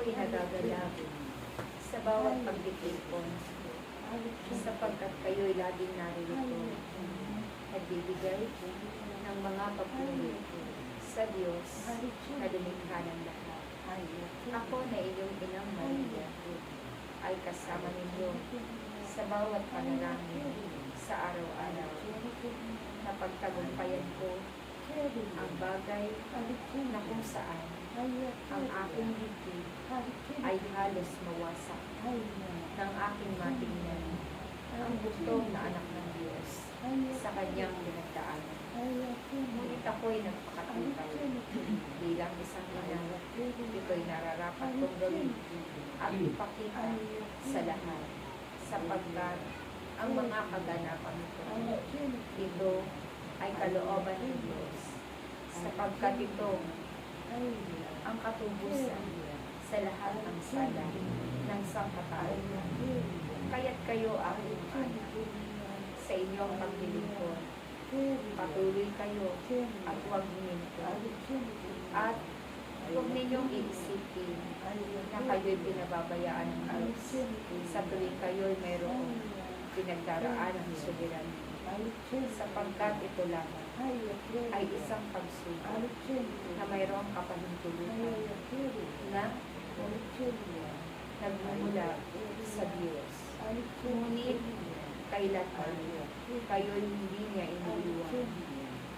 ako'y nagagalak sa bawat pagtitipon, sapagkat kayo'y laging naririto, nagbibigay ng mga papuri sa Diyos na lumikha ng lahat. Ako na inyong inang Maria ay kasama ninyo sa bawat panalangin sa araw-araw. Napagtagumpayan ko ang bagay na kung saan ang aking dibdib ay halos mawasak ng aking matingnan ang gusto na anak ng Diyos sa kanyang pinagdaanan. Ngunit ako'y nagpakatupay bilang isang ina. Ito'y nararapat kong gawin at ipakita sa lahat, sapagkat ang mga kaganapan ito ay kalooban ng Diyos, sapagkat ito ang katubusan sa lahat ng sala ng sangkatauhan. Kaya't kayo aking anak, sa inyong paglilingkod, patuloy kayo at huwag huminto. At huwag ninyong iisipin na kayo'y pinababayaan ng Diyos sa tuwing kayo'y mayroong pinagdaraan ng soberan, sapagkat ito lamang ay isang pagsubok na mayroong kapahintulutan na nagmumula sa Diyos. Ngunit kailanman kayo'y hindi niya iniiwan.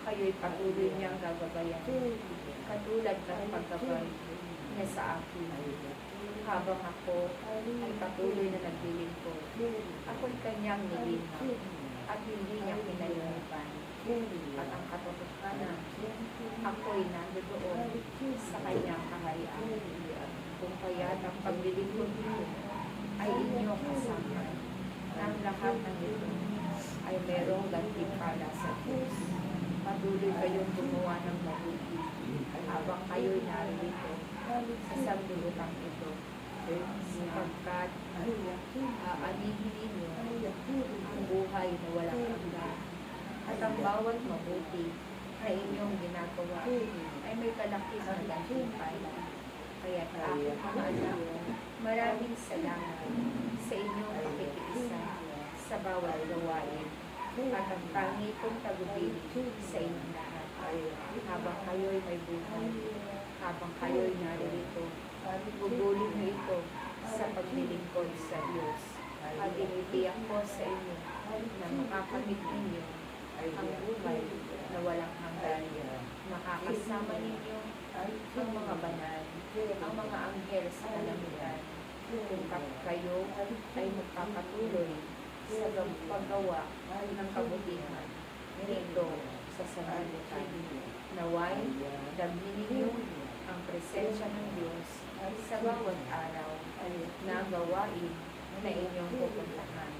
Kayo'y patuloy niyang gagabayan, katulad ng paggabay niya sa akin. Habang ako ay patuloy na naglilingkod, ako'y kanyang nilinaw at hindi niya pinalinipan. At ang katotohanan, ako'y nandoon sa kanyang kaharian. Kung kaya't ang paglilingkod nito ay inyong kasama, ang lahat ng ito ay merong gantimpala sa Diyos. Patuloy kayong gumawa ng mabuti habang kayo'y naririto sa sanglibutan ito, sapagkat aanihin ninyo ang buhay na walang hanggan, at ang bawat mabuti na inyong ginagawa ay may kalakis na gantimpala. Kaya aking mga anak, maraming salamat sa inyong pakikiisa sa bawat gawain at ang tangi kong tagubilin sa inyong lahat. Habang kayo'y may buhay, habang kayo'y naririto, gugulin mo ito sa paglilingkod sa Diyos. At tinitiyak ko sa inyo na makakamit ninyo ang buhay na walang hanggan. Makakasama ninyo ang mga banal, ang mga anghel sa kalangitan, kung kayo ay magpapatuloy sa paggawa ng kabutihan nito sa sanlibutan. Naway, damhin ninyo ang presensya ng Diyos sa bawat araw na gawain na inyong pupuntahan,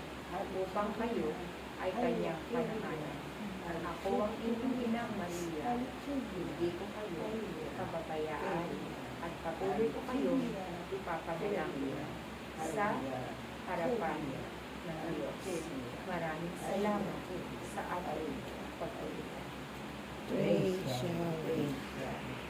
upang kayo ay kanyang panahanan. Ako ang inyong inang Maria, hindi ko kayo kababayaan, at patuloy ko kayong ipapadalangin sa harapan ng Diyos. Maraming salamat sa ating pagtulungan. Praise God.